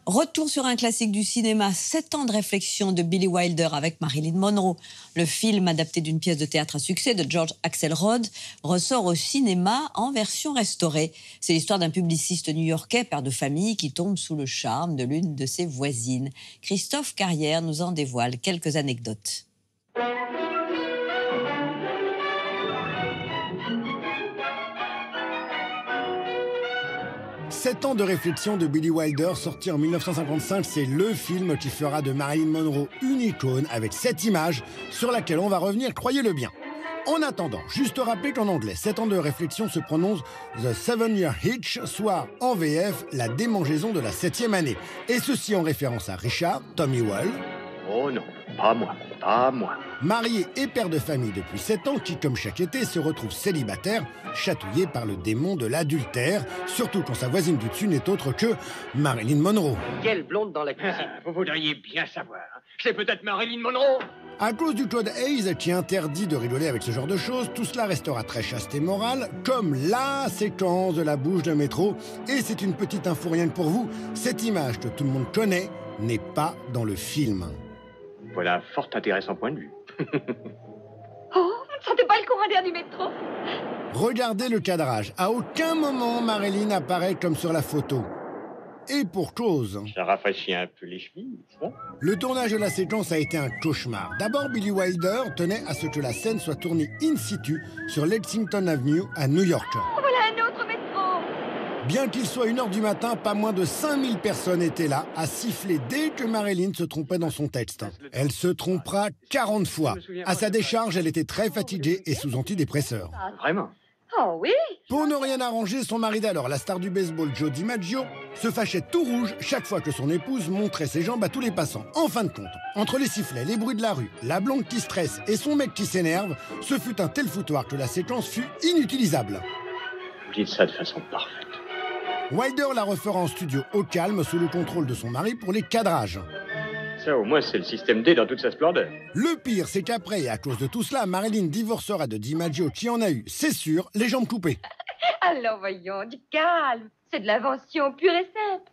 Retour sur un classique du cinéma, 7 ans de réflexion de Billy Wilder avec Marilyn Monroe. Le film, adapté d'une pièce de théâtre à succès de George Axelrod, ressort au cinéma en version restaurée. C'est l'histoire d'un publiciste new-yorkais, père de famille, qui tombe sous le charme de l'une de ses voisines. Christophe Carrière nous en dévoile quelques anecdotes. 7 ans de réflexion de Billy Wilder, sorti en 1955, c'est le film qui fera de Marilyn Monroe une icône avec cette image sur laquelle on va revenir, croyez-le bien. En attendant, juste rappeler qu'en anglais, 7 ans de réflexion se prononce The 7-Year Hitch, soit en VF, la démangeaison de la 7e année. Et ceci en référence à Richard, Tommy Wall. Oh non, pas moi, pas moi. Marié et père de famille depuis 7 ans, qui, comme chaque été, se retrouve célibataire, chatouillé par le démon de l'adultère, surtout quand sa voisine du dessus n'est autre que Marilyn Monroe. Quelle blonde dans la cuisine. Vous voudriez bien savoir. C'est peut-être Marilyn Monroe. À cause du code Hays qui interdit de rigoler avec ce genre de choses, tout cela restera très chaste et moral, comme la séquence de la bouche d'un métro. Et c'est une petite info rien que pour vous, cette image que tout le monde connaît n'est pas dans le film. Voilà un fort intéressant point de vue. Oh, vous ne sentez pas le courant d'air du métro? Regardez le cadrage. À aucun moment Marilyn apparaît comme sur la photo. Et pour cause. Ça rafraîchit un peu les chevilles, ça. Le tournage de la séquence a été un cauchemar. D'abord, Billy Wilder tenait à ce que la scène soit tournée in situ sur Lexington Avenue à New York. Oh, voilà un autre métro! Bien qu'il soit 1h du matin, pas moins de 5000 personnes étaient là à siffler dès que Marilyn se trompait dans son texte. Elle se trompera 40 fois. À sa décharge, elle était très fatiguée et sous antidépresseurs. Vraiment? Oh oui! Pour ne rien arranger, son mari d'alors, la star du baseball Joe DiMaggio, se fâchait tout rouge chaque fois que son épouse montrait ses jambes à tous les passants. En fin de compte, entre les sifflets, les bruits de la rue, la blonde qui stresse et son mec qui s'énerve, ce fut un tel foutoir que la séquence fut inutilisable. Vous dites ça de façon parfaite. Wilder la refera en studio au calme sous le contrôle de son mari pour les cadrages. Ça, au moins, c'est le système D dans toute sa splendeur. Le pire, c'est qu'après, et à cause de tout cela, Marilyn divorcera de DiMaggio qui en a eu, c'est sûr, les jambes coupées. Alors voyons, du calme. C'est de l'invention pure et simple.